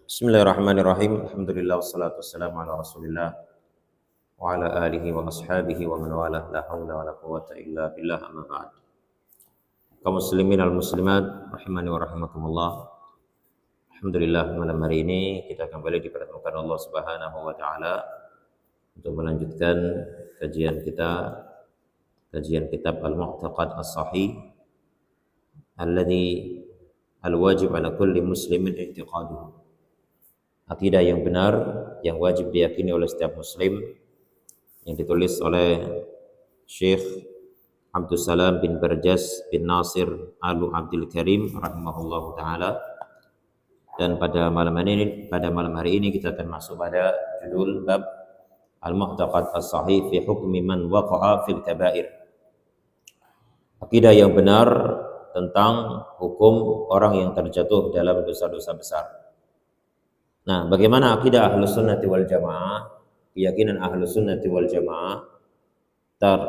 Bismillahirrahmanirrahim. Alhamdulillah wassalatu wassalamu ala Rasulillah wa ala alihi wa ashabihi wa man walah. La haula wala quwwata illa billah, amma ba'd. Kaum muslimin al muslimat rahimani wa rahimakumullah. Alhamdulillah, malam hari ini kita kembali dipertemukan Allah Subhanahu wa taala untuk melanjutkan kajian kitab Al-Mu'taqad As-Sahih alladhi al-wajib ala kulli muslimin i'tiqaduhu. Akidah yang benar yang wajib diyakini oleh setiap muslim, yang ditulis oleh Syekh Abdul Salam bin Barjas bin Nasir Alu Abdul Karim rahimahullahu taala. Dan pada malam hari ini kita akan masuk pada judul bab Al-Mu'taqad As-Sahih fi hukmi man waqa'a fil kaba'ir. Akidah yang benar tentang hukum orang yang terjatuh dalam dosa-dosa besar. Nah, bagaimana akidah Ahlus Sunnati wal Jamaah, keyakinan Ahlus Sunnati wal Jamaah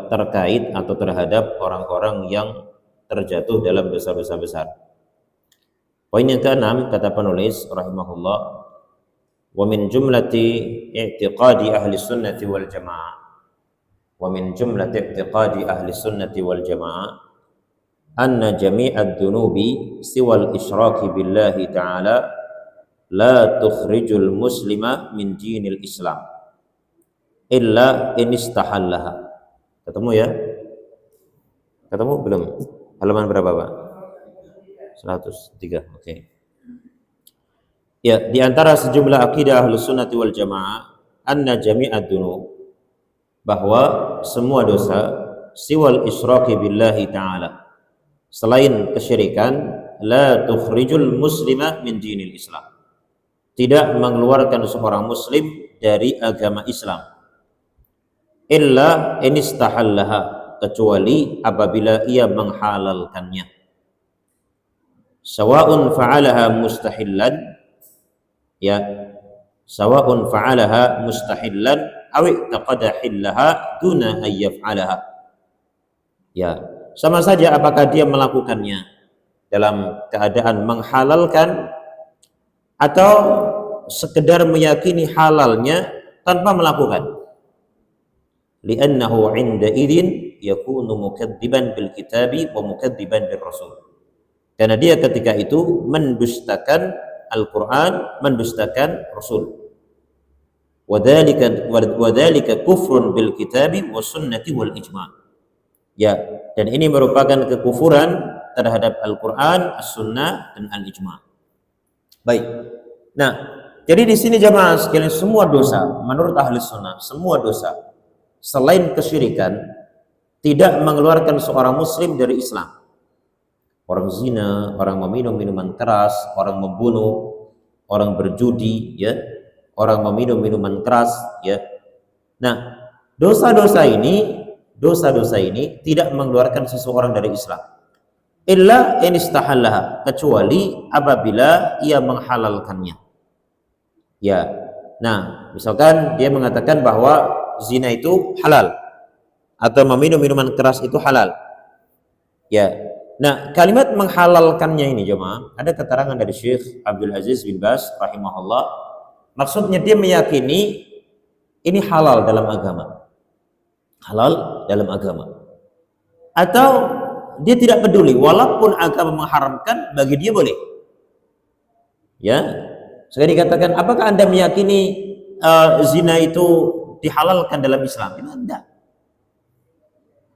terkait atau terhadap orang-orang yang terjatuh dalam dosa-dosa besar. Poin yang ke-6 kata penulis rahimahullah, wa min jumlati i'tiqadi ahli sunnati wal jamaah, wa min jumlati i'tiqadi ahli sunnati wal jamaah anna jami'ad dunubi siwal isyraki billahi ta'ala la tukhrijul muslima min dinil Islam illa in istahallaha. Ketemu ya? Ketemu belum? Halaman berapa, Pak? 103. Oke. Ya, di antara sejumlah akidah Ahlus Sunnati wal Jamaah anna jami'ad dunub, bahwa semua dosa siwal isyraki billahi ta'ala, selain kesyirikan, la tukhrijul muslima min dinil Islam, tidak mengeluarkan seorang muslim dari agama Islam, illa inistahallaha, kecuali apabila ia menghalalkannya. Sawa'un fa'alaha mustahillan, ya, sawa'un fa'alaha mustahillan aw i'taqada hillaha duna an yaf'alaha. Ya, sama saja apakah dia melakukannya dalam keadaan menghalalkan atau sekedar meyakini halalnya tanpa melakukan. Li'annahu 'inda idzin yakunu mukadziban bil kitabi wa mukadziban bir rasul. Karena dia ketika itu mendustakan Al-Qur'an, mendustakan Rasul. Wadzalika kufrun bil kitabi was sunnati wal ijma'. Ya, dan ini merupakan kekufuran terhadap Al-Qur'an, As-Sunnah dan Al-Ijma'. Baik. Nah, jadi di sini jamaah sekalian, semua dosa menurut ahli sunnah, semua dosa selain kesyirikan tidak mengeluarkan seorang muslim dari Islam. Orang zina, orang meminum minuman keras, orang membunuh, orang berjudi, ya, orang meminum minuman keras, ya. Nah, dosa-dosa ini tidak mengeluarkan seseorang dari Islam. Illa inistahallaha, kecuali apabila ia menghalalkannya. Ya. Nah, misalkan dia mengatakan bahwa zina itu halal atau meminum minuman keras itu halal. Ya. Nah, kalimat menghalalkannya ini jemaah, ada keterangan dari Syekh Abdul Aziz bin Baz rahimahullah. Maksudnya dia meyakini ini halal dalam agama. Halal dalam agama. Atau dia tidak peduli, walaupun agama mengharamkan, bagi dia boleh. Ya. Sekali dikatakan, apakah Anda meyakini zina itu dihalalkan dalam Islam? Tidak.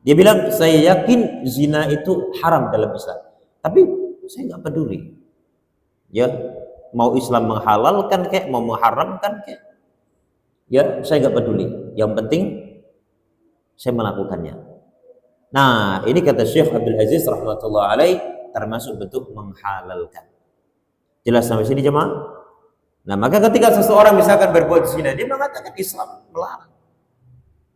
Dia bilang, saya yakin zina itu haram dalam Islam, tapi saya nggak peduli. Ya, mau Islam menghalalkan kek, mau mengharamkan kek, ya saya nggak peduli. Yang penting saya melakukannya. Nah, ini kata Syekh Abdul Aziz rahmatullah alaih termasuk bentuk menghalalkan. Jelas sampai sini jemaah? Nah, maka ketika seseorang misalkan berbuat zina, dia mengatakan Islam melarang,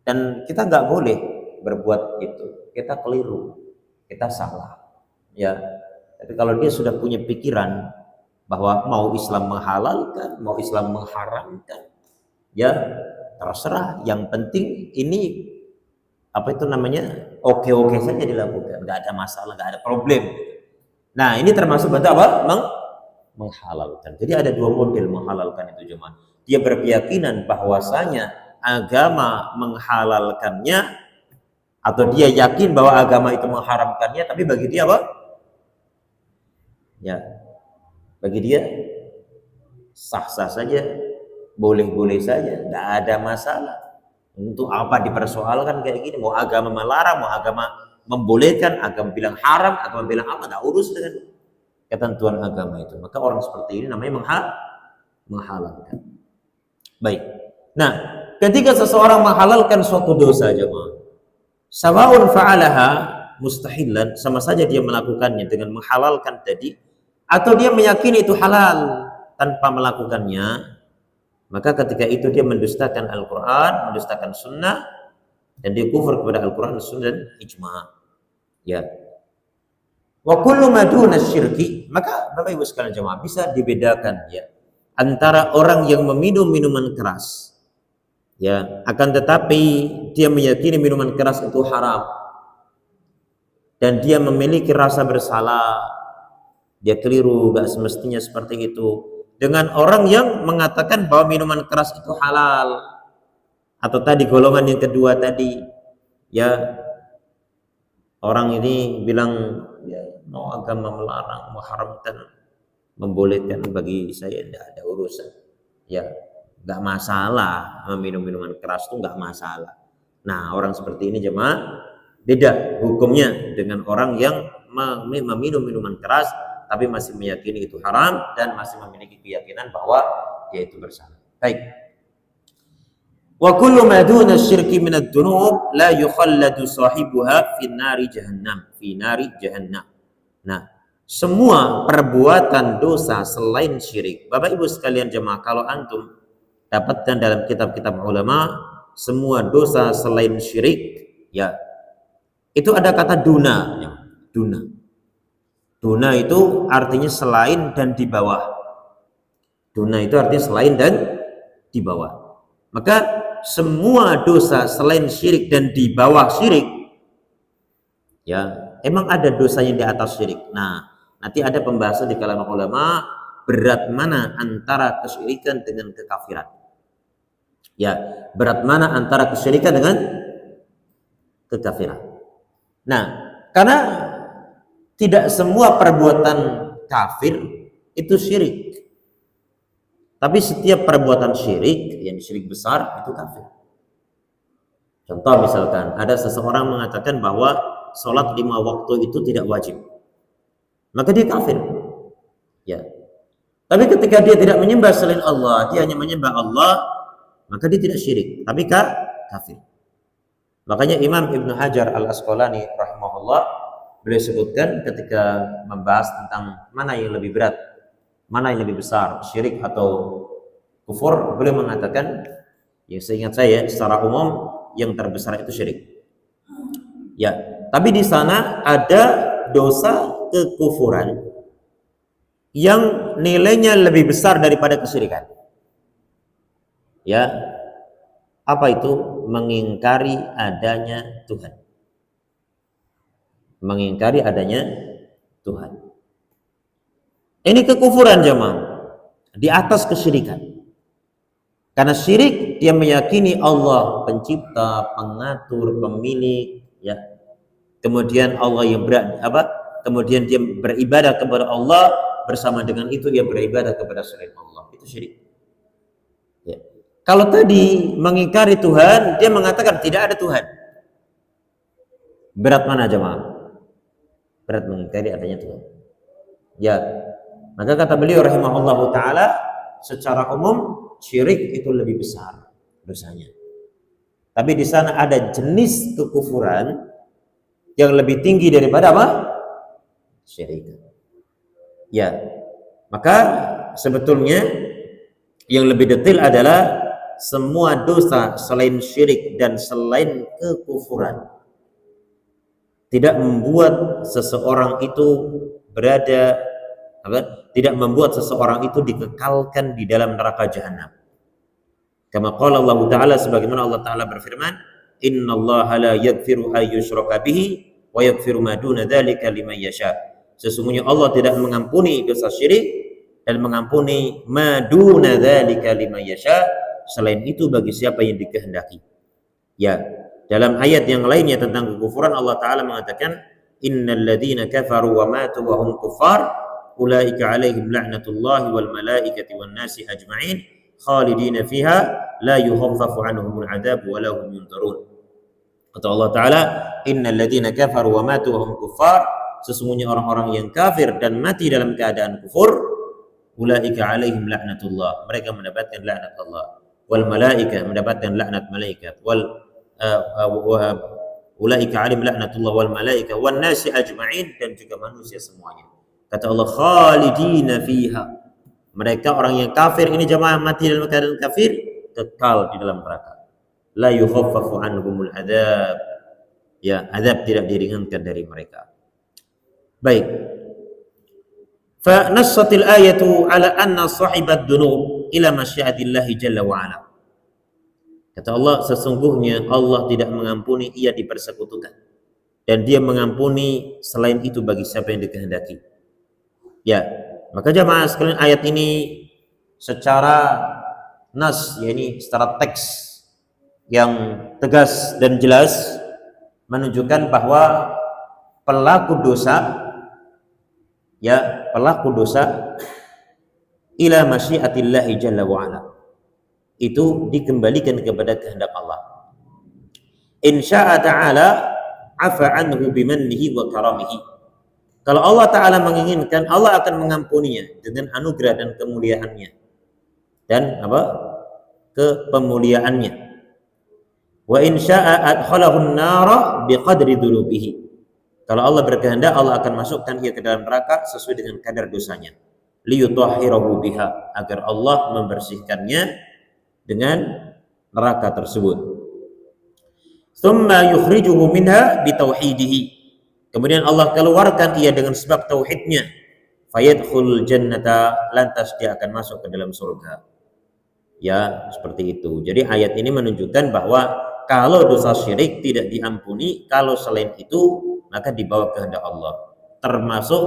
dan kita nggak boleh berbuat itu, kita keliru, kita salah, ya. Tapi kalau dia sudah punya pikiran bahwa mau Islam menghalalkan, mau Islam mengharamkan, ya terserah. Yang penting ini apa itu namanya, oke-oke saja dilakukan, nggak ada masalah, nggak ada problem. Nah, ini termasuk bentuk apa? menghalalkan. Jadi ada dua model menghalalkan itu jemaah. Dia berkeyakinan bahwasanya agama menghalalkannya, atau dia yakin bahwa agama itu mengharamkannya, tapi bagi dia apa? Ya, bagi dia sah-sah saja, boleh-boleh saja, tidak ada masalah. Untuk apa dipersoalkan kayak gini? Mau agama melarang, mau agama membolehkan, agama bilang haram, agama bilang apa, tidak urus dengan ketentuan agama itu. Maka orang seperti ini namanya menghalalkan. Baik. Nah, ketika seseorang menghalalkan suatu dosa, jemaah, sawaun fa'alaha mustahilan, sama saja dia melakukannya dengan menghalalkan tadi, atau dia meyakini itu halal tanpa melakukannya, maka ketika itu dia mendustakan Al-Quran, mendustakan Sunnah, dan dia kufur kepada Al-Quran, Sunnah, dan ijma'. Ya. Wa kullu ma duna syirki, maka Bapak Ibu sekalian jemaah, bisa dibedakan ya antara orang yang meminum minuman keras, ya, akan tetapi dia meyakini minuman keras itu haram dan dia memiliki rasa bersalah, dia keliru, gak semestinya seperti itu, dengan orang yang mengatakan bahwa minuman keras itu halal, atau tadi golongan yang kedua tadi, ya, orang ini bilang ya, mau agama melarang, mengharamkan, membolehkan, bagi saya tidak ada urusan, ya, nggak masalah meminum minuman keras itu nggak masalah. Nah, orang seperti ini jemaah beda hukumnya dengan orang yang meminum minuman keras tapi masih meyakini itu haram dan masih memiliki keyakinan bahwa dia itu bersalah. Baik. Wa kullu ma duna syirki min ad-dunub la yukhalladu sahibuha fi nari jahannam. Nah, semua perbuatan dosa selain syirik, Bapak Ibu sekalian jemaah, kalau antum dapatkan dalam kitab-kitab ulama, semua dosa selain syirik, ya, itu ada kata duna, ya. Duna itu artinya selain dan di bawah. Duna itu artinya selain dan di bawah. Maka semua dosa selain syirik dan di bawah syirik, ya, emang ada dosa yang di atas syirik. Nah, nanti ada pembahasan di kalangan ulama berat mana antara kesyirikan dengan kekafiran. Ya, berat mana antara kesyirikan dengan kekafiran. Nah, karena tidak semua perbuatan kafir itu syirik. Tapi setiap perbuatan syirik, yang syirik besar, itu kafir. Contoh misalkan, ada seseorang mengatakan bahwa sholat 5 waktu itu tidak wajib, maka dia kafir. Ya. Tapi ketika dia tidak menyembah selain Allah, dia hanya menyembah Allah, maka dia tidak syirik, tapi kafir. Makanya Imam Ibnu Hajar Al-Asqalani rahimahullah, beliau sebutkan ketika membahas tentang mana yang lebih berat, mana yang lebih besar, syirik atau kufur, beliau mengatakan, ya seingat saya secara umum yang terbesar itu syirik. Ya, tapi di sana ada dosa kekufuran yang nilainya lebih besar daripada kesyirikan. Ya, apa itu? Mengingkari adanya Tuhan. Mengingkari adanya Tuhan. Ini kekufuran jemaah, di atas kesyirikan. Karena syirik dia meyakini Allah pencipta, pengatur, pemilik, ya. Kemudian Allah yang kemudian dia beribadah kepada Allah, bersama dengan itu dia beribadah kepada selain Allah. Itu syirik. Ya. Kalau tadi mengingkari Tuhan, dia mengatakan tidak ada Tuhan. Berat mana jemaah? Berat mengingkari adanya Tuhan. Ya. Maka kata beliau rahimahullahu taala, secara umum syirik itu lebih besar dosanya. Tapi di sana ada jenis kekufuran yang lebih tinggi daripada apa? Syirik. Ya. Maka sebetulnya yang lebih detail adalah semua dosa selain syirik dan selain kekufuran tidak membuat seseorang itu tidak membuat seseorang itu dikekalkan di dalam neraka jahanam. Kama qala Allah Ta'ala, sebagaimana Allah Ta'ala berfirman, innallaha la yaghfiru ay yushraka bihi wa yaghfiru ma duna dzalika liman yasha. Sesungguhnya Allah tidak mengampuni dosa syirik dan mengampuni maduna dzalika liman yasha, selain itu bagi siapa yang dikehendaki. Ya, dalam ayat yang lainnya tentang kekufuran Allah Ta'ala mengatakan innal ladzina kafaru wa matu wa hum kuffar ulaika alaihim la'natullahi wal malaikati wan nasi ajma'in khalidina fiha la yukhaffafu anhumul adzab wa la hum yunzarun. Kata Allah Ta'ala innal ladzina kafaru wa matu wa hum kuffar, sesungguhnya orang-orang yang kafir dan mati dalam keadaan kufur, ulaika alaihim la'natullah, mereka mendapatkan laknat Allah, wal malaika, mendapatkan laknat malaikat, wal ulaika alim laknatullah wal malaika wan nasi ajma'in, dan juga manusia semuanya. Kata Allah khalidina fiha, mereka orang yang kafir ini jemaah mati dalam keadaan kafir kekal di dalam neraka. La yukhaffafu anhumul adzab, ya azab tidak diringankan dari mereka. Baik, fa nassatil ayatu ala anna sahibat dunub ila masyiatillahi jalla wa ala. Kata Allah, sesungguhnya Allah tidak mengampuni ia dipersekutukan, dan dia mengampuni selain itu bagi siapa yang dikehendaki. Ya, maka jamaah sekalian, ayat ini secara nas, yakni secara teks yang tegas dan jelas menunjukkan bahwa pelaku dosa, ya pelaku dosa ila masyiatillahi jalla wa ala, itu dikembalikan kepada kehendak Allah. Insya'a ta'ala afa anhu bimannihi wa karamihi. Kalau Allah Ta'ala menginginkan, Allah akan mengampuninya dengan anugerah dan kemuliaannya dan kepemuliaannya. Wa insya'a adkhalahu an-nara biqadri dhunubihi. Kalau Allah berkehendak, Allah akan masukkan ia ke dalam neraka sesuai dengan kadar dosanya. Liyutahhirahu biha, agar Allah membersihkannya dengan neraka tersebut. Tsumma yukhrijuhu minha bitauhidihi. Kemudian Allah keluarkan ia dengan sebab tauhidnya. Fayadkhul jannata, lantas dia akan masuk ke dalam surga. Ya, seperti itu. Jadi ayat ini menunjukkan bahwa kalau dosa syirik tidak diampuni, kalau selain itu maka dibawa kehendak Allah. Termasuk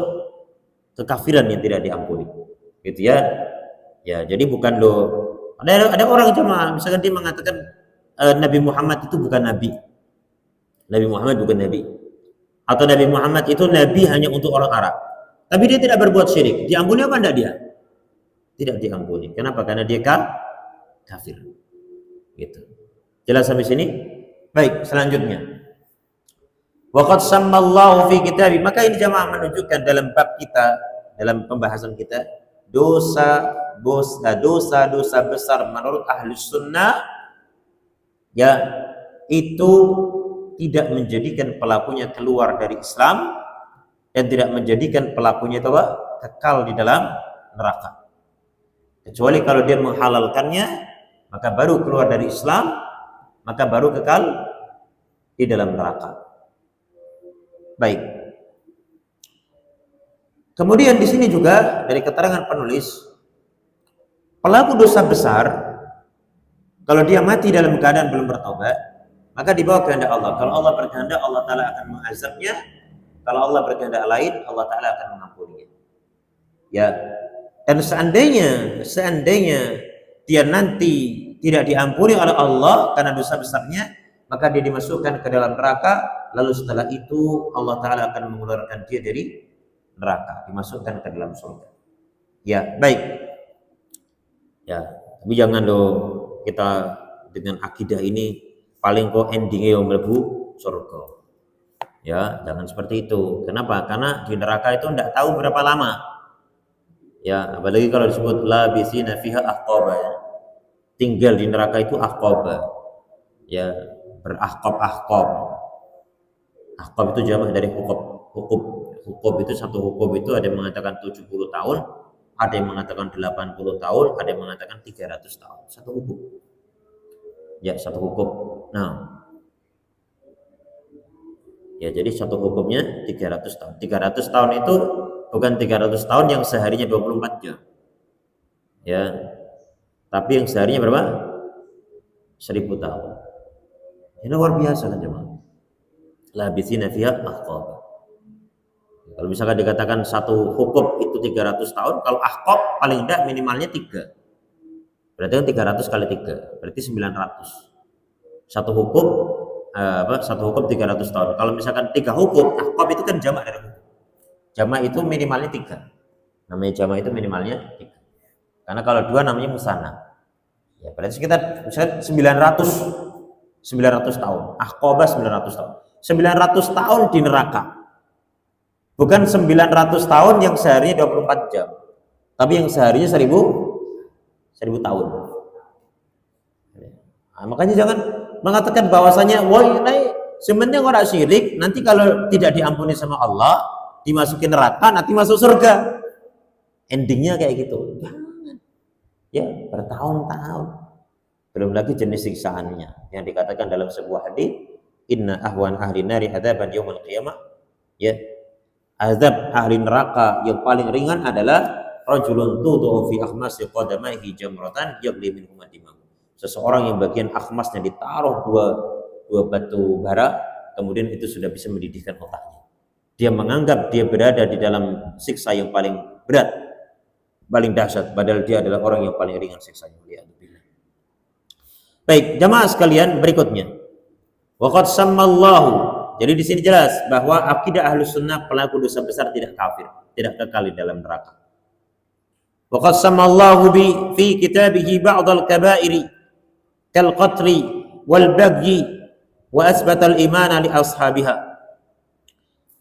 kekafiran yang tidak diampuni. Gitu ya. Ya, jadi bukan ada orang jemaah misalkan dia mengatakan Nabi Muhammad itu bukan nabi. Nabi Muhammad bukan nabi. Atau Nabi Muhammad itu nabi hanya untuk orang Arab. Tapi dia tidak berbuat syirik. Diampuni apa enggak dia? Tidak diampuni. Kenapa? Karena dia kafir. Gitu. Jelas sampai sini? Baik, selanjutnya. Waqad sammallahu fi kitabi. Maka ini jemaah menunjukkan dalam bab kita, dalam pembahasan kita, dosa besar menurut ahli sunnah, ya itu tidak menjadikan pelakunya keluar dari Islam dan tidak menjadikan pelakunya itu kekal di dalam neraka, kecuali kalau dia menghalalkannya, maka baru keluar dari Islam, maka baru kekal di dalam neraka. Baik. Kemudian di sini juga dari keterangan penulis, pelaku dosa besar kalau dia mati dalam keadaan belum bertobat, maka dibawa kehendak Allah. Kalau Allah berkehendak, Allah Ta'ala akan mengazabnya. Kalau Allah berkehendak lain, Allah Ta'ala akan mengampuninya. Ya. Dan seandainya dia nanti tidak diampuni oleh Allah karena dosa besarnya, maka dia dimasukkan ke dalam neraka. Lalu setelah itu Allah Ta'ala akan mengeluarkan dia dari neraka, dimasukkan ke dalam surga. Ya, baik. Ya, tapi jangan kita dengan akidah ini paling kok endingnya yang mlebu surga. Ya, jangan seperti itu. Kenapa? Karena di neraka itu tidak tahu berapa lama. Ya, apalagi kalau disebut labisina fiha ahqaba. Ya. Tinggal di neraka itu ahqaba. Ya, berahqab-ahqab. Ahqab itu jamaah dari hukub. Hukub itu, satu hukub itu ada yang mengatakan 70 tahun, ada yang mengatakan 80 tahun, ada yang mengatakan 300 tahun. Satu hukub. Ya, satu hukub. Nah, ya jadi satu hukumnya 300 tahun. 300 tahun itu bukan 300 tahun yang seharinya 24 jam. Ya. Tapi yang seharinya berapa? 1000 tahun. Ini luar biasa kan jemaah. Labithina fiha ahqaba. Kalau misalkan dikatakan satu hukum itu 300 tahun, kalau ahqab paling tidak minimalnya 3. Berarti kan 300 kali 3, berarti 900. Satu hukum satu hukum 300 tahun. Kalau misalkan 3 hukum, ahqab itu kan jamak dari hukum. Jamak itu minimalnya 3. Namanya jamak itu minimalnya 3. Karena kalau 2 namanya musanna. Ya, berarti sekitar misalkan 900 tahun. Ahqabah 900 tahun. 900 tahun di neraka. Bukan 900 tahun yang seharinya 24 jam. Tapi yang seharinya 1000 tahun. Nah, makanya jangan mengatakan bahwasanya wah ini sebenarnya orang syirik, nanti kalau tidak diampuni sama Allah, dimasukin neraka, nanti masuk surga. Endingnya kayak gitu. Jangan. Ya, bertahun-tahun. Belum lagi jenis siksaannya yang dikatakan dalam sebuah hadis, inna ahwan ahli nari adzaban yaumil qiyamah. Ya, azab ahli neraka yang paling ringan adalah rajulun tudu'u fi akhmasi qadamaihi jamratan yaghli minhum dimam. Seseorang yang bagian akhmasnya ditaruh dua batu bara, kemudian itu sudah bisa mendidihkan otaknya. Dia menganggap dia berada di dalam siksa yang paling berat, paling dahsyat, padahal dia adalah orang yang paling ringan siksanya. Baik, jamaah sekalian, berikutnya. Waqad sammallahu. Jadi di sini jelas bahwa akidah Ahlus Sunnah pelaku dosa besar tidak kafir, tidak kekal di dalam neraka. Waqad sammallahu fi kitabihi ba'dal kaba'iri kal qatri wal bagyi wa asbatal imana li ashabiha.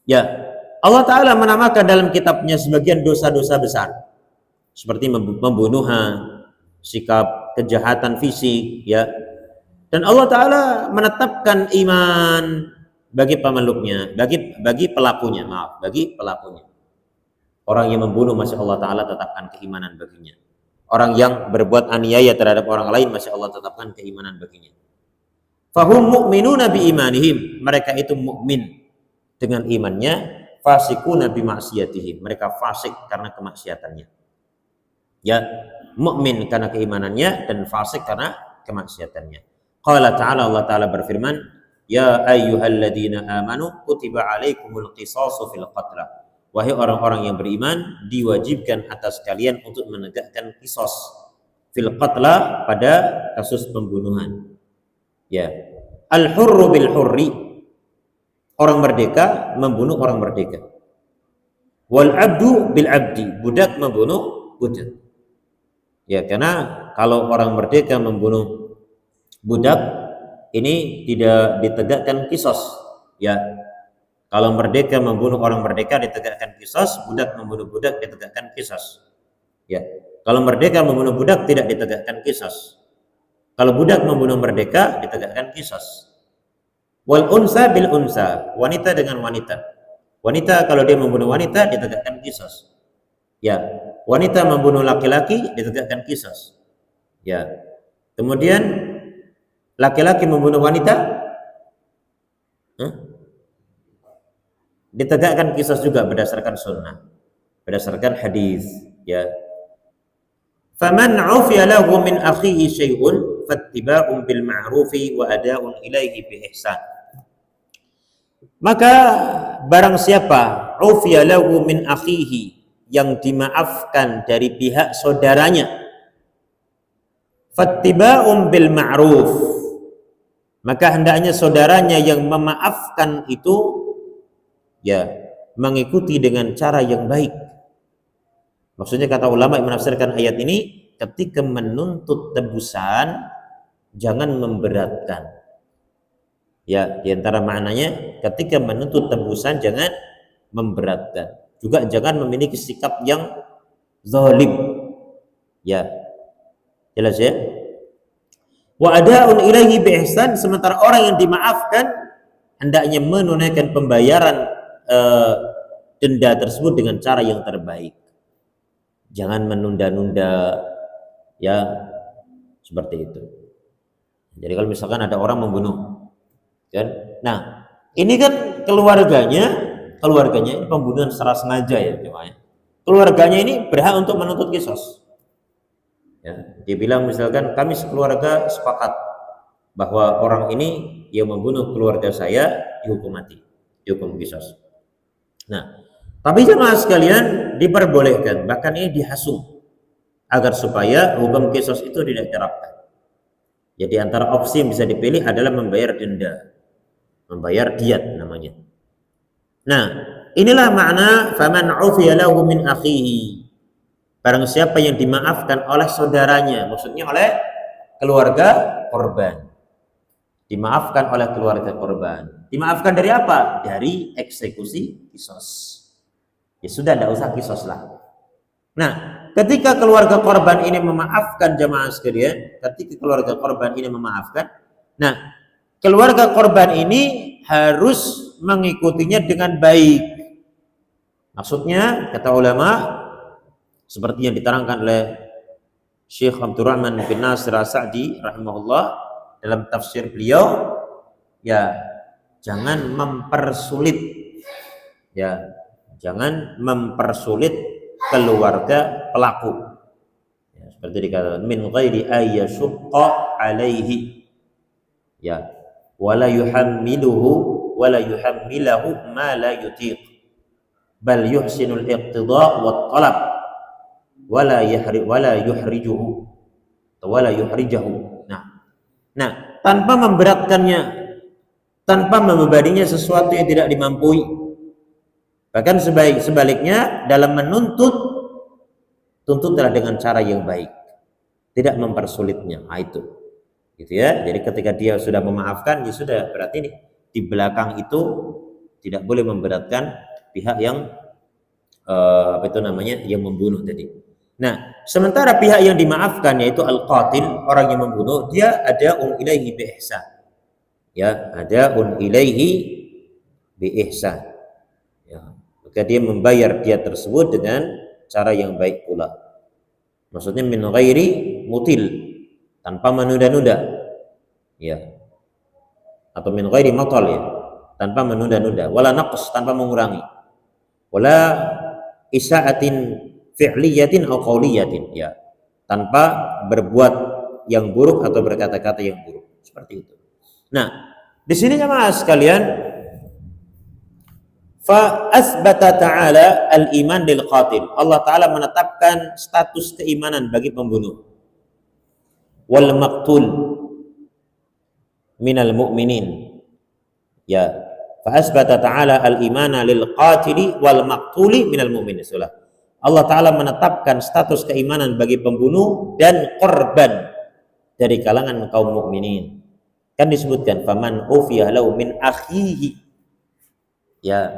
Ya, Allah Ta'ala menamakan dalam kitabnya sebagian dosa-dosa besar seperti pembunuhan, sikap kejahatan fisik, ya. Dan Allah Ta'ala menetapkan iman bagi pemeluknya, bagi pelakunya, bagi pelakunya. Orang yang membunuh masih Allah Ta'ala tetapkan keimanan baginya. Orang yang berbuat aniaya terhadap orang lain masih Allah tetapkan keimanan baginya. Fahum mu'minuna bi imanihim, mereka itu mukmin dengan imannya, fasikuna bi maksiatihim, mereka fasik karena kemaksiatannya. Ya, mukmin karena keimanannya dan fasik karena kemaksiatannya. Qala ta'ala, Allah Ta'ala berfirman, ya ayyuhalladzina amanu kutiba alaikumul qisasu fil qatla. Wahai orang-orang yang beriman, diwajibkan atas kalian untuk menegakkan qisas fil qatla, pada kasus pembunuhan. Ya, al-hurru bil hurri, orang merdeka membunuh orang merdeka. Wal abdu bil abdi, budak membunuh budak. Ya, karena kalau orang merdeka membunuh budak, ini tidak ditegakkan qisas. Ya, kalau merdeka membunuh orang merdeka ditegakkan qisas, budak membunuh budak ditegakkan qisas. Ya, kalau merdeka membunuh budak tidak ditegakkan qisas. Kalau budak membunuh merdeka ditegakkan qisas. Wal unsa bil unsa, wanita dengan wanita. Wanita kalau dia membunuh wanita ditegakkan qisas. Ya, wanita membunuh laki-laki ditegakkan qisas. Ya. Kemudian laki-laki membunuh wanita ditegakkan qisas juga berdasarkan sunnah, berdasarkan hadis, ya. Faman 'ufiya lahu min akhihi syai'un fattiba'un bil ma'rufi wa ada'un ilaihi bi ihsan. Maka barang siapa 'ufiya lahu min akhihi, yang dimaafkan dari pihak saudaranya, fattiba'un bil ma'ruf, maka hendaknya saudaranya yang memaafkan itu ya mengikuti dengan cara yang baik. Maksudnya kata ulama yang menafsirkan ayat ini, ketika menuntut tebusan jangan memberatkan. Ya, diantara maknanya ketika menuntut tebusan jangan memberatkan. Juga jangan memiliki sikap yang zalim. Ya, jelas ya. Wa ada'un ilaihi bi ihsan, sementara orang yang dimaafkan hendaknya menunaikan pembayaran denda tersebut dengan cara yang terbaik. Jangan menunda-nunda, ya, seperti itu. Jadi kalau misalkan ada orang membunuh, kan? Nah, ini kan keluarganya ini pembunuhan secara sengaja, ya, jemaah. Keluarganya ini berhak untuk menuntut qisas. Ya, dia bilang misalkan kami sekeluarga sepakat bahwa orang ini yang membunuh keluarga saya dihukum mati, dihukum qisas. Nah, Tapi jemaah sekalian diperbolehkan, bahkan ini dihasung agar supaya hukum kisos itu tidak diterapkan. Jadi antara opsi yang bisa dipilih adalah membayar denda, membayar diat namanya. Nah, inilah makna faman ufiya lahu min akhihi. Barang siapa yang dimaafkan oleh saudaranya, maksudnya oleh keluarga korban. Dimaafkan oleh keluarga korban. Dimaafkan dari apa? Dari eksekusi kisos. Ya sudah, tidak usah kisos lah. Nah, ketika keluarga korban ini memaafkan jamaah sekalian, ketika keluarga korban ini memaafkan, nah, keluarga korban ini harus mengikutinya dengan baik. Maksudnya, kata ulama, seperti yang diterangkan oleh Syekh Abdurrahman bin Nasir As-Sa'di rahimahullah dalam tafsir beliau, ya jangan mempersulit, ya jangan mempersulit keluarga pelaku. Ya, seperti dikatakan min ghairi ayyashqa alaihi, ya wala yuhammiluhu wala yuhammilahu ma la yutiq bal yuhsinul iqtida wa talab wala yuhrijuhu wala yuhrijahu. Nah, tanpa memberatkannya, tanpa membebaninya sesuatu yang tidak dimampui. Bahkan sebaliknya dalam menuntut, tuntutlah dengan cara yang baik, tidak mempersulitnya. Nah, itu gitu ya. Jadi ketika dia sudah memaafkan, ya sudah, berarti ini di belakang itu tidak boleh memberatkan pihak yang yang membunuh tadi. Nah, sementara pihak yang dimaafkan yaitu al-qatil, orang yang membunuh, dia ada ilaihi bi ihsan. Ya, ada ilaihi bi ihsan. Ya, maka dia membayar dia tersebut dengan cara yang baik pula. Maksudnya min ghairi mutil, tanpa menunda-nunda. Ya. Atau min ghairi matal, ya, tanpa menunda-nunda, wala naqs, tanpa mengurangi. Wala isa'atin fi'liyatin atau qawliyatin, ya, tanpa berbuat yang buruk atau berkata-kata yang buruk, seperti itu. Nah, di sini jemaah sekalian, fa asbata ta'ala al-iman lil qatil. Allah taala menetapkan status keimanan bagi pembunuh. Wal maqtul minal mu'minin. Ya, fa asbata ta'ala al-imana lil qatili wal maqtuli minal mu'minin. Allah Ta'ala menetapkan status keimanan bagi pembunuh dan korban dari kalangan kaum mukminin. Kan disebutkan faman ufiya lahu min akhihi, ya,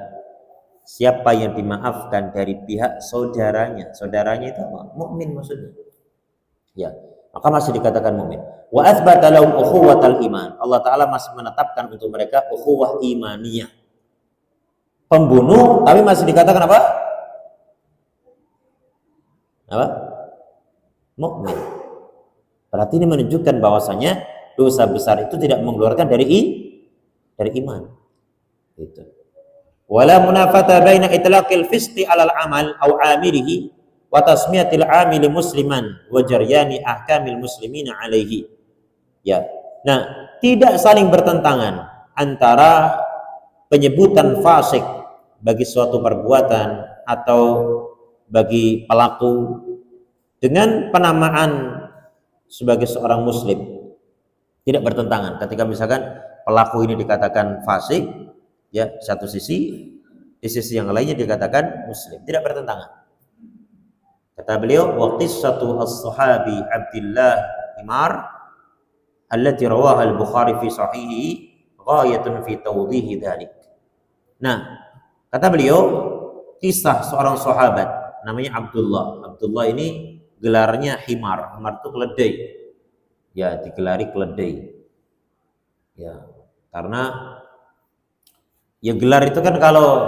siapa yang dimaafkan dari pihak saudaranya. Saudaranya itu apa? Mukmin maksudnya. Ya, maka masih dikatakan mukmin. Wa atsbata lahum ukhuwatal iman. Allah Ta'ala masih menetapkan untuk mereka ukhuwah imaniyah. Pembunuh tapi masih dikatakan apa? Mukmin. Berarti ini menunjukkan bahwasanya dosa besar itu tidak mengeluarkan dari iman. Itu. Wala munafata baina itlaqil fisqi 'alal amal aw 'amilihi wa tasmiyatil 'amili musliman wa jaryani ahkamil muslimina 'alaihi. Ya. Nah, tidak saling bertentangan antara penyebutan fasik bagi suatu perbuatan atau bagi pelaku dengan penamaan sebagai seorang muslim, tidak bertentangan. Ketika misalkan pelaku ini dikatakan fasik, ya, satu sisi, di sisi yang lainnya dikatakan muslim, tidak bertentangan. Kata beliau, wa qissatu as-sahabi Abdullah Himar allati rawaha al-Bukhari fi sahihi ghayatun fi tawdihi dzalik. Nah, kata beliau, kisah seorang sahabat namanya Abdullah. Abdullah ini gelarnya Himar. Himar itu keledai. Ya, digelari keledai. Ya, karena ya gelar itu kan kalau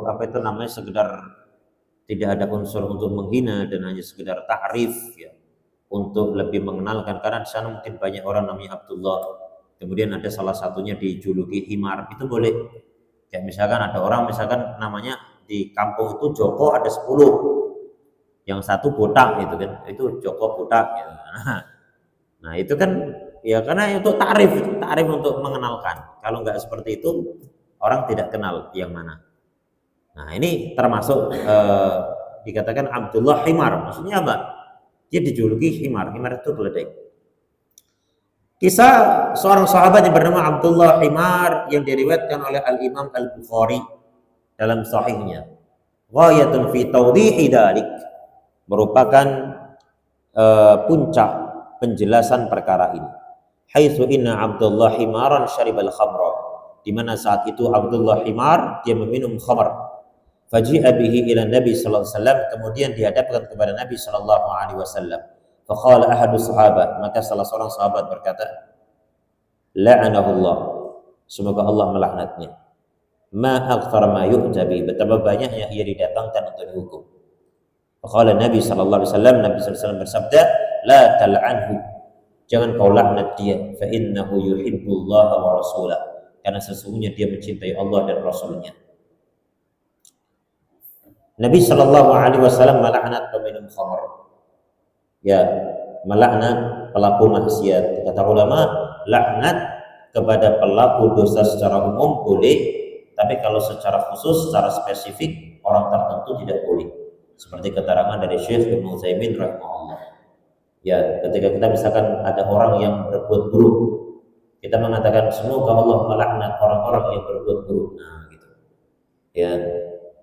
apa itu namanya sekedar tidak ada unsur untuk menghina dan hanya sekedar ta'rif, ya, untuk lebih mengenalkan, karena di sana mungkin banyak orang namanya Abdullah. Kemudian ada salah satunya dijuluki Himar, itu boleh. Kayak misalkan ada orang misalkan namanya di kampung itu Joko ada 10, yang satu botak gitu kan, itu Joko botak gitu. Nah itu kan ya karena itu ta'rif untuk mengenalkan. Kalau nggak seperti itu orang tidak kenal yang mana. Nah, ini termasuk dikatakan Abdullah Himar. Maksudnya apa? Dia dijuluki Himar. Himar itu keledai. Kisah seorang sahabat yang bernama Abdullah Himar yang diriwayatkan oleh Al-Imam Al-Bukhari dalam sahihnya. Ghayatun fi tawdihi dalik, merupakan puncak penjelasan perkara ini. Haitsu inna Abdullah Himaran syaribal khamra, di mana saat itu Abdullah Himar dia meminum khamar. Faji'a bihi ila Nabi sallallahu alaihi wasallam, kemudian dihadapkan kepada Nabi sallallahu alaihi wasallam. Faqala ahadu sahabat, maka salah seorang sahabat berkata, la'anahullah, semoga Allah melaknatnya. Ma akthar ma yu'tabi, betapa banyaknya ia didatangkan untuk dihukum. Faqala Nabi sallallahu alaihi wasallam, Nabi sallallahu alaihi wasallam bersabda, la tal'anhu, jangan kau laknat dia, fa innahu yuhibbullaha wa rasulah, karena sesungguhnya dia mencintai Allah dan Rasulnya. Nabi sallallahu alaihi wasallam melaknat peminum khamr, ya, melaknat pelaku maksiat. Kata ulama, laknat kepada pelaku dosa secara umum boleh, tapi kalau secara khusus, secara spesifik orang tertentu tidak boleh. Seperti keterangan dari Syekh Ibnu Utsaimin rahimahullah. Ya, ketika kita misalkan ada orang yang berbuat buruk, kita mengatakan semoga Allah melaknat orang-orang yang berbuat buruk. Nah, gitu. Ya,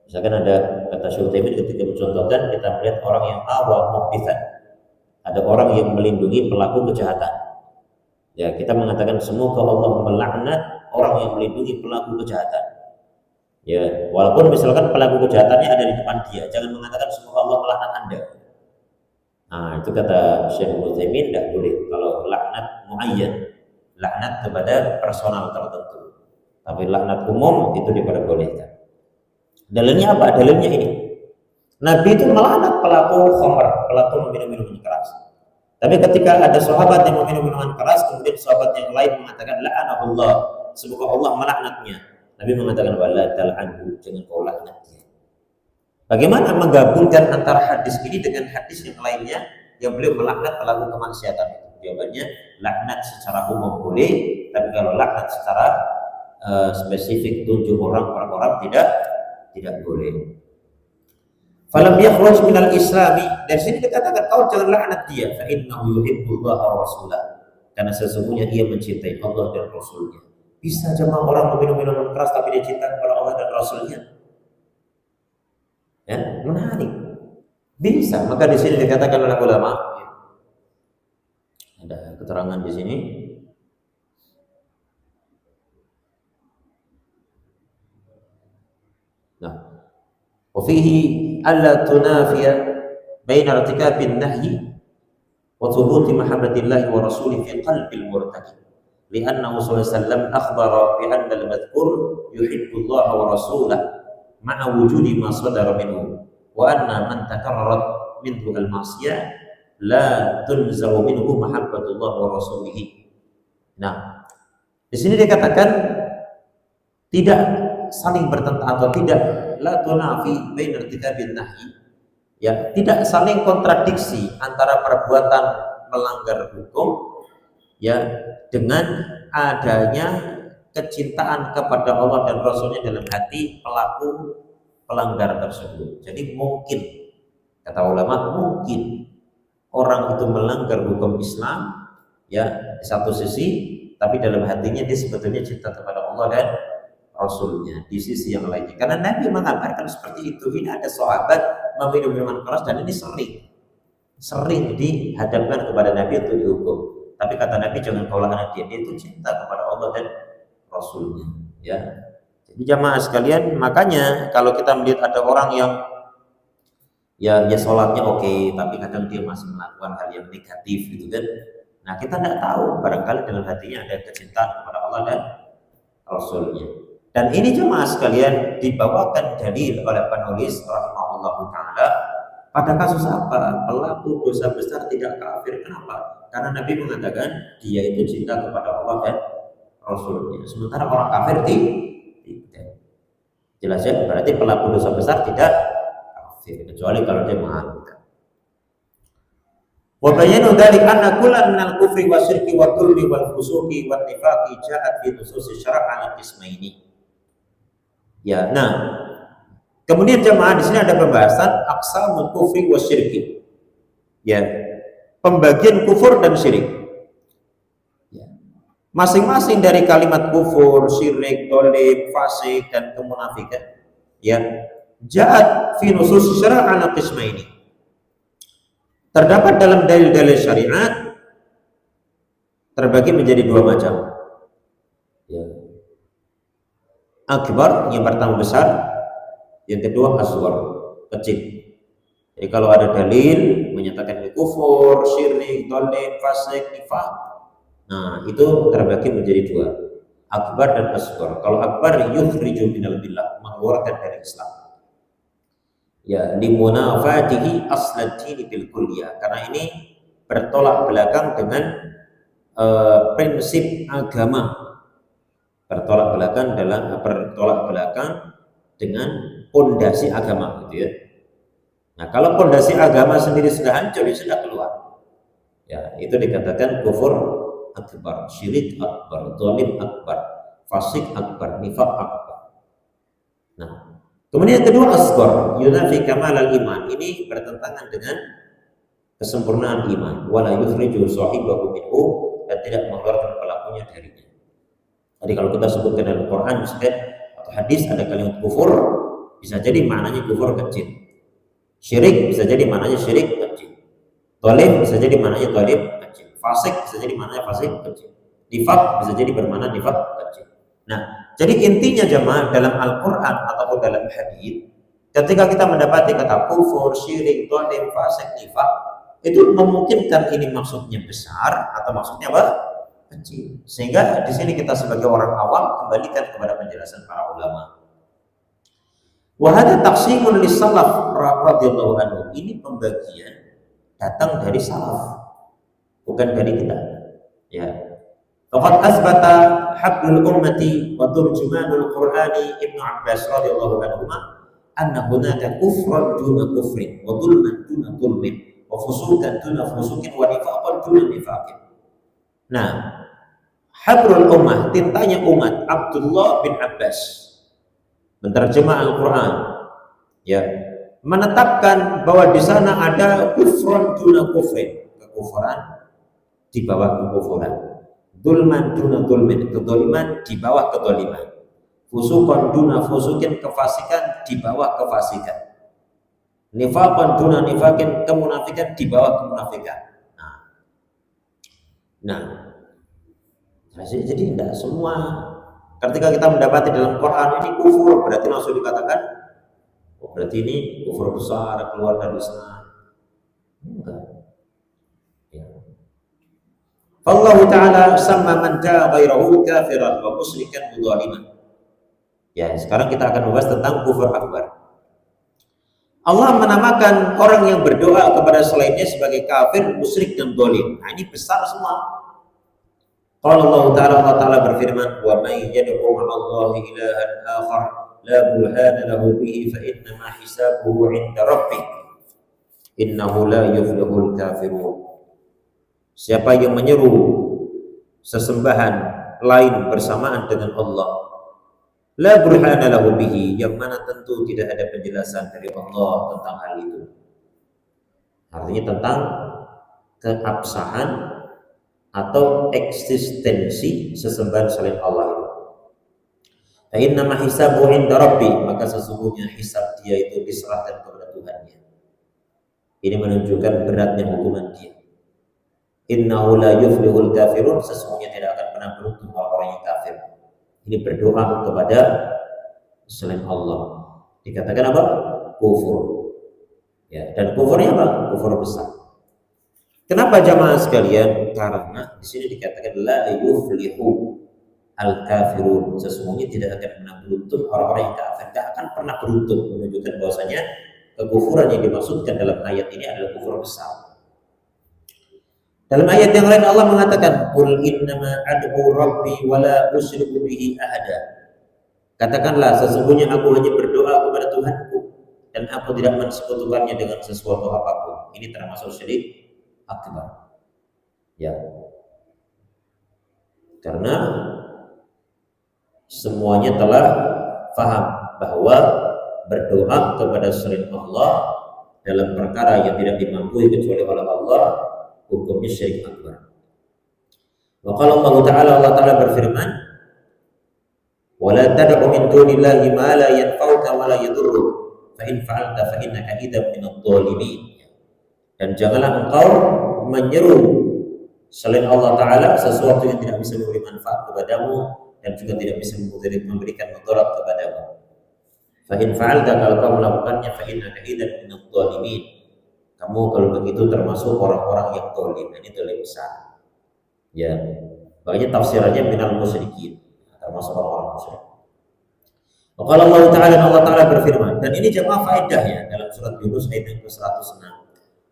misalkan ada kata Syekh Utsaimin ketika mencontohkan, kita melihat orang yang awal muhbitsan, ada orang yang melindungi pelaku kejahatan. Ya, kita mengatakan semoga Allah melaknat orang yang melindungi pelaku kejahatan. Ya, walaupun misalkan pelaku kejahatannya ada di depan dia, jangan mengatakan semoga Allah melaknat Anda. Nah, itu kata Syekh Utsaimin, tidak boleh kalau laknat muayyan, laknat kepada personal tertentu. Tapi laknat umum itu diperbolehkan. Dalilnya apa? Dalilnya ini. Nabi itu melaknat pelaku khamr, pelaku meminum minuman keras. Tapi ketika ada sahabat yang meminum minuman keras, kemudian sahabat yang lain mengatakan la'anahullah, semoga Allah melaknatnya. Nabi mengatakan wala tal'anhu, jangan kau laknat dia. Bagaimana menggabungkan antara hadis ini dengan hadis yang lainnya yang beliau melaknat pelaku kemaksiatan? Jawabannya, laknat secara umum boleh, tapi kalau laknat secara spesifik tunjuk orang per orang tidak boleh. Falam yakhruj minal islami, dari sini dikatakan kau jangan laknat dia, fa innahu yuhibbullaha wa rasulah, karena sesungguhnya dia mencintai Allah dan Rasulnya. Bisa jemaah orang meminum minuman keras tapi dia cinta kepada Allah dan Rasulnya? Ya, menarik. Bisa. Maka di sini dikatakan oleh ulama, ada keterangan di sini. Nah, wa fihi alla tunafiya baina irtikabin nahyi wa thubuti mahabbatillahi wa rasulihi fi qalbil murtakib. Li'annahu sallallahu alaihi wasallam akhbara bi anna al-madhkur yuhibbu Allah wa rasulahu ma'a wujudi ma sadara minhu wa anna man takarrarat minhu al-ma'siyah la tunzahu minhu mahabbatullah wa rasulihi. Nah, di sini dikatakan tidak saling bertentangan atau tidak la tunafi baina irtikabin nahyi, ya, tidak saling kontradiksi antara perbuatan melanggar hukum, ya, dengan adanya kecintaan kepada Allah dan Rasulnya dalam hati pelaku pelanggar tersebut. Jadi mungkin, kata ulama, mungkin orang itu melanggar hukum Islam, ya, di satu sisi, tapi dalam hatinya dia sebetulnya cinta kepada Allah dan Rasulnya di sisi yang lainnya. Karena Nabi mengabarkan seperti itu. Ini ada sahabat meminum minuman keras dan ini sering dihadapkan kepada Nabi untuk dihukum. Tapi kata Nabi jangan kau laknat dia itu cinta kepada Allah dan Rasulnya. Ya, jadi jamaah sekalian, makanya kalau kita melihat ada orang yang ya sholatnya oke, tapi kadang dia masih melakukan hal yang negatif gitu kan. Nah, kita tidak tahu, barangkali dalam hatinya ada kecintaan kepada Allah dan Rasulnya. Dan ini jemaah sekalian dibawakan dalil oleh penulis rahimahullahu taala pada kasus apa? Pelaku dosa besar tidak kafir. Kenapa? Karena Nabi mengatakan dia itu cinta kepada Allah dan Rasulnya. Sementara orang kafir tidak. Jelas ya, berarti pelaku dosa besar tidak kafir kecuali kalau dia mengatakan. Wa bayanu dzalik anna kullan minal kufri wasyirki wa dzulmi wal fusuqi wan nifaqi ja'at fi nusus syara' al qismaini. Ya, nah, Kemudian jemaah di sini ada pembahasan aqsamul kufri wasyirki. Ya, pembagian kufur dan syirik. Ya. Masing-masing dari kalimat kufur, syirik, dolim, fasik dan kemunafikan. Ya, ja'at fi nusus syara' ala qismaini. Terdapat dalam dalil-dalil syariat terbagi menjadi dua macam. Ya. Akbar yang pertama besar, yang kedua asghar, kecil. Jadi kalau ada dalil menyatakan ini kufur, syirik, dolim, fasik, nifaq, nah itu terbagi menjadi dua, akbar dan asghar. Kalau akbar yukhriju minal billah, mengeluarkan dari Islam. Ya, limunafatihi aslad dini bil kulliyah, karena ini bertolak belakang dengan prinsip agama, bertolak belakang dengan pondasi agama, gitu ya. Nah, kalau pondasi agama sendiri sudah hancur, ya sudah keluar. Ya, itu dikatakan kufur akbar, syirik akbar, zalim akbar, fasik akbar, nifaq akbar. Nah, kemudian yang kedua asghar, yunafi kamal al-iman. Ini bertentangan dengan kesempurnaan iman. Wala yukhriju sahibahu minhu, dan tidak mengeluarkan pelakunya darinya. Jadi kalau kita sebutkan dalam Quran atau hadis ada kalimat kufur, bisa jadi maknanya kufur kecil. Syirik bisa jadi maknanya syirik kecil. Zalim bisa jadi maknanya zalim kecil. Fasik bisa jadi maknanya fasik kecil. Nifaq bisa jadi bermakna nifaq kecil. Nah, jadi intinya jemaah dalam Al-Quran ataupun dalam hadis, ketika kita mendapati kata kufur, syirik, zalim, fasik, nifaq, itu memungkinkan ini maksudnya besar atau maksudnya apa? Kecil. Sehingga di sini kita sebagai orang awam kembalikan kepada penjelasan para ulama. Wa hadza taqsimun lis-salaf radhiyallahu anhu. Ini pembagian datang dari salaf, bukan dari kita. Ya. Faqad asbata hablul ummati wa turjumanul qur'ani Ibnu Abbas radhiyallahu anhu anna hunaka kufran duna kufrin wa dhulman duna dhulmin wa fusuqan duna fusuqin wa nifaqan duna nifaqin. Nah, habrul ummah, tintanya umat, Abdullah bin Abbas menerjemah Al-Quran, ya, menetapkan bahwa di sana ada kufran duna kufrin, kekufuran di bawah kekufuran, dulman duna dulmin, kedoliman di bawah kedoliman, fusukan duna fusukin, kefasikan di bawah kefasikan, nifaqan duna nifakin, kemunafikan di bawah kemunafikan. Nah, jadi tidak semua ketika kita mendapati dalam Quran ini kufur berarti langsung dikatakan oh berarti ini kufur besar, keluar dari Islam. Enggak. Ya. Allah Ta'ala sama man da'a ghairahu kafiran wa musyrikan dzaliman. Ya, sekarang kita akan membahas tentang kufur akbar. Allah menamakan orang yang berdoa kepada selainnya sebagai kafir, musyrik dan zalim. Nah, ini besar semua. Qala Allah Ta'ala berfirman, "Wa may yad'u ma'allahi ilahan akhar la burhana lahu bihi fa inna ma hisabuhu 'inda rabbih innahu la yuflihul kafirun." Siapa yang menyeru sesembahan lain bersamaan dengan Allah, la burhana lahu bihi, yang mana tentu tidak ada penjelasan dari Allah tentang hal itu. Artinya tentang keabsahan atau eksistensi sesembahan selain Allah itu. Fa inna ma hisabu 'inda rabbi, maka sesungguhnya hisab dia itu diserahkan kepada Tuhannya. Ini menunjukkan beratnya hukuman dia. Innahu la yuflihul kafirun, sesungguhnya tidak akan pernah beruntung orang-orang yang kafir. Ini berdoa kepada selain Allah. Dikatakan apa? Kufur. Ya, dan kufurnya apa? Kufur besar. Kenapa jamaah sekalian? Karena di sini dikatakan la yuflihu al-kafirun, sesungguhnya tidak akan pernah beruntung orang-orang yang kafir. Tidak akan pernah beruntung, menunjukkan bahwasanya kekufuran yang dimaksudkan dalam ayat ini adalah kufur besar. Dalam ayat yang lain Allah mengatakan, "Qul innama ad'u rabbi wa la usyriku bihi ahada." Katakanlah, sesungguhnya aku hanya berdoa kepada Tuhanku dan aku tidak mensekutukannya dengan sesuatu apapun. Ini termasuk syirik akbar. Ya. Karena semuanya telah paham bahwa berdoa kepada selain Allah dalam perkara yang tidak dimampu kecuali oleh Allah, hukumnya syirik akbar. Wa qala Allah Ta'ala berfirman, "Wa la tad'u min dunillahi ma la yanfa'uka wa la yadurruk, fa in fa'alta fa innaka idzan minadh dhalimin." Dan janganlah engkau menyeru selain Allah Ta'ala sesuatu yang tidak bisa memberi manfaat kepadamu dan juga tidak bisa memberikan mudarat kepadamu. Fa in fa'alta, kalau kamu melakukannya, fa innaka idzan minadh dhalimin, kamu kalau begitu termasuk orang-orang yang zalim. Ini zalim besar. Ya, makanya tafsirannya minal musyrikin, termasuk orang-orang musyrik. Kalau Allah Ta'ala berfirman, dan ini jemaah faedah ya dalam surat Yunus ayat yang ke-106.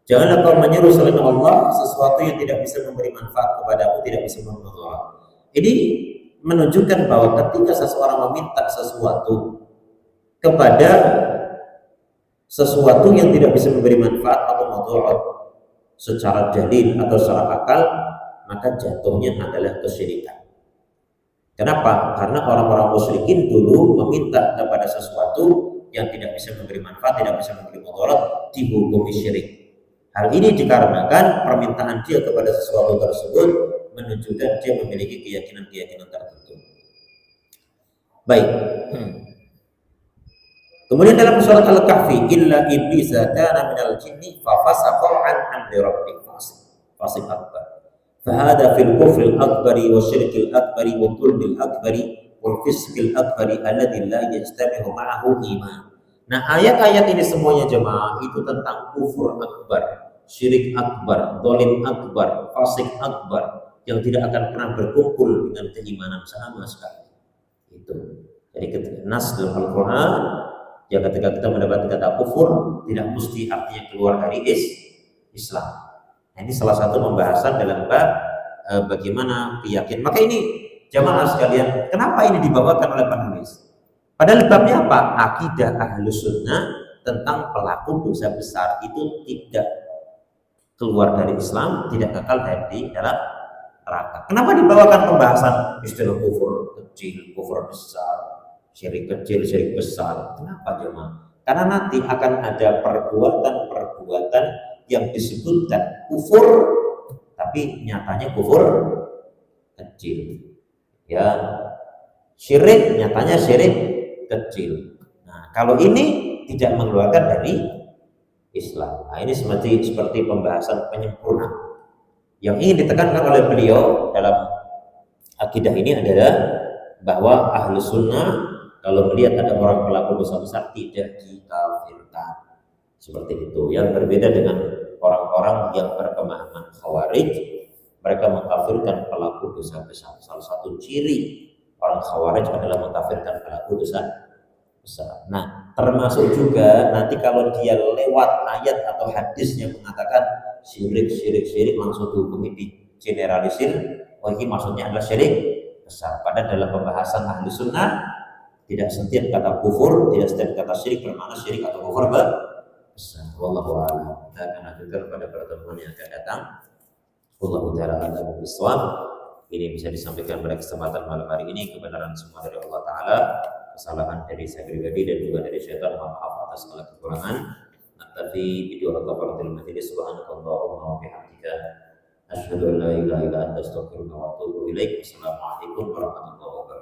Janganlah kau menyeru selain Allah sesuatu yang tidak bisa memberi manfaat kepadamu, tidak bisa memberi mudarat. Ini menunjukkan bahwa ketika seseorang meminta sesuatu kepada sesuatu yang tidak bisa memberi manfaat atau mudarat secara dalil atau secara akal, maka jatuhnya adalah kesyirikan. Kenapa? Karena orang-orang musyrikin dulu meminta kepada sesuatu yang tidak bisa memberi manfaat, tidak bisa memberi mudarat, dihukumi syirik. Hal ini dikarenakan permintaan dia kepada sesuatu tersebut menunjukkan dia memiliki keyakinan-keyakinan tertentu. Baik. Kemudian dalam surat Al-Kahfi, illa iblis kana minal jinni fa fasaqa an amri rabbih, fasik akbar. Fahada fil kufril akbari wa syirkil akbari wa tulbil akbari wal fiskil akbari alladhi la yajtami'u ma'ahu iman. Nah, ayat-ayat ini semuanya jemaah itu tentang kufur akbar, syirik akbar, zalim akbar, fasik akbar yang tidak akan pernah berkumpul dengan keimanan sama sekali. Itu. Jadi ketika nas dalam Al-Qur'an, ya ketika kita mendapat kata kufur tidak mesti artinya keluar dari Islam. Nah, ini salah satu pembahasan dalam bab bagaimana keyakinan. Maka ini jamaah sekalian, kenapa ini dibawakan oleh penulis? Padahal babnya apa? Akidah Ahlus Sunnah tentang pelaku dosa besar itu tidak keluar dari Islam, tidak kekal di dalam neraka. Kenapa dibawakan pembahasan istilah kufur kecil, kufur besar, syirik kecil, syirik besar? Kenapa jemaah? Karena nanti akan ada perbuatan-perbuatan yang disebutkan kufur, tapi nyatanya kufur kecil. Ya, syirik nyatanya syirik kecil. Nah, kalau ini tidak mengeluarkan dari Islam. Nah, ini seperti pembahasan penyempurna. Yang ingin ditekankan oleh beliau dalam akidah ini adalah bahwa Ahlus Sunnah kalau melihat ada orang pelaku dosa besar tidak dikafirkan. Seperti itu. Yang berbeda dengan orang-orang yang berpemahaman Khawarij, mereka mengkafirkan pelaku dosa besar. Salah satu ciri orang Khawarij adalah mengkafirkan pelaku dosa besar. Nah, termasuk juga nanti kalau dia lewat ayat atau hadis yang mengatakan syirik langsung dihukumi, di generalisir, oh ini maksudnya adalah syirik besar. Padahal dalam pembahasan Ahli Sunnah tidak setiap kata kufur, tidak setiap kata syirik bermakna syirik atau kufur besar. Wallahu a'lam. Kita akan lanjutkan pada pertemuan yang akan datang. Wallahu ta'ala a'lam bishawab. Ini bisa disampaikan pada kesempatan malam hari ini. Kebenaran semua dari Allah Ta'ala, kesalahan dari saya pribadi dan juga dari syaitan. Mohon maaf atas segala kekurangan. Naktafi video kafaratul majlis. Subhanakallahumma wa bihamdika, asyhadu an la ilaha illa anta, astaghfiruka wa atubu ilaik. Assalamualaikum warahmatullahi wabarakatuh.